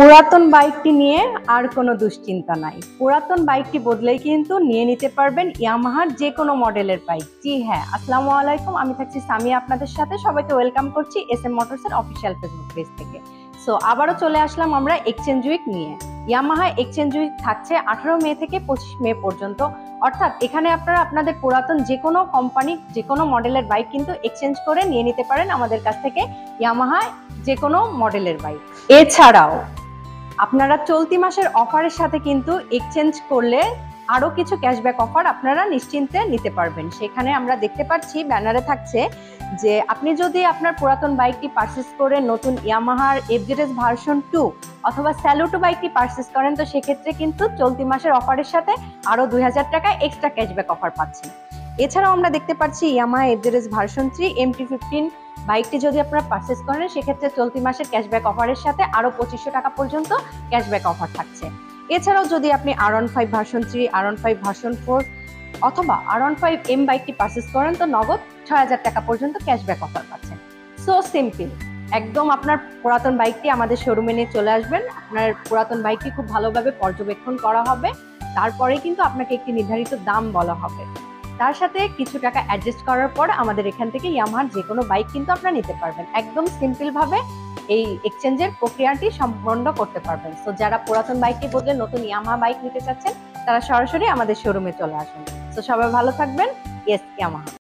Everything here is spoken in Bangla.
পুরাতন বাইকটি নিয়ে আর কোনো দুশ্চিন্তা নাই। পুরাতন বাইকটি বদলেই কিন্তু নিয়ে নিতে পারবেন ইয়ামাহার যে কোনো মডেলের বাইক। জি হ্যাঁ, আসসালামু আলাইকুম, আমি থাকছি সামিয়া আপনাদের সাথে। সবাইকে ওয়েলকাম করছি SM মোটরসের অফিসিয়াল ফেসবুক পেজ থেকে। সো আবারও চলে আসলাম আমরা এক্সচেঞ্জ উইক নিয়ে। ইয়ামাহা এক্সচেঞ্জ উইক থাকছে 18 মে থেকে 25 মে পর্যন্ত। অর্থাৎ এখানে আপনারা আপনাদের পুরাতন যে কোনো কোম্পানি যে কোনো মডেলের বাইক কিন্তু এক্সচেঞ্জ করে নিয়ে নিতে পারেন আমাদের কাছ থেকে ইয়ামাহা যে কোনো মডেলের বাইক। এছাড়াও আপনারা চলতি মাসের অফারের সাথে কিন্তু এক্সচেঞ্জ করলে আরো কিছু ক্যাশব্যাক অফার আপনারা নিশ্চিন্তে নিতে পারবেন। সেখানে আমরা দেখতে পাচ্ছি ব্যানারে থাকছে যে আপনি যদি আপনার পুরাতন বাইকটি পারচেস করে নতুন ইয়ামাহার এফজেডএস ভার্সন 2 অথবা স্যালুটো বাইকটি পারচেস করেন, তো সেক্ষেত্রে কিন্তু চলতি মাসের অফারের সাথে আরো 2000 টাকা এক্সট্রা ক্যাশব্যাক অফার পাচ্ছেন। এছাড়াও আমরা দেখতে পাচ্ছি ইয়ামাহা এফজেডএস ভার্সন 3 MT-15 বাইকটি যদি আপনারা পারচেস করেন, সেক্ষেত্রে চলতি মাসের ক্যাশব্যাক অফারের সাথে আরো 2500 টাকা পর্যন্ত ক্যাশব্যাক অফার থাকছে। এছাড়াও যদি আপনি R15 ভার্সন 3, R15 ভার্সন 4 অথবা R15M বাইকটি পারচেস করেন, তো নগদ 6000 টাকা পর্যন্ত ক্যাশব্যাক অফার পাচ্ছেন। সো সিম্পল, একদম আপনার পুরাতন বাইকটি আমাদের শোরুমে নিয়ে চলে আসবেন। আপনার পুরাতন বাইকটি খুব ভালোভাবে পর্যবেক্ষণ করা হবে, তারপরে কিন্তু আপনাকে একটি নির্ধারিত দাম বলা হবে। তার সাথে কিছু টাকা অ্যাডজাস্ট করার পর আমাদের এখান থেকে ইয়ামাহার যে কোনো বাইক কিন্তু আপনারা নিতে পারবেন। একদম সিম্পল ভাবে এই এক্সচেঞ্জের প্রক্রিয়াটি সম্পন্ন করতে পারবেন। সো যারা পুরাতন বাইকটি বদলে নতুন ইয়ামাহা বাইক নিতে চাচ্ছেন, তারা সরাসরি আমাদের শোরুমে চলে আসুন। সো সবাই ভালো থাকবেন। Yes Yamaha.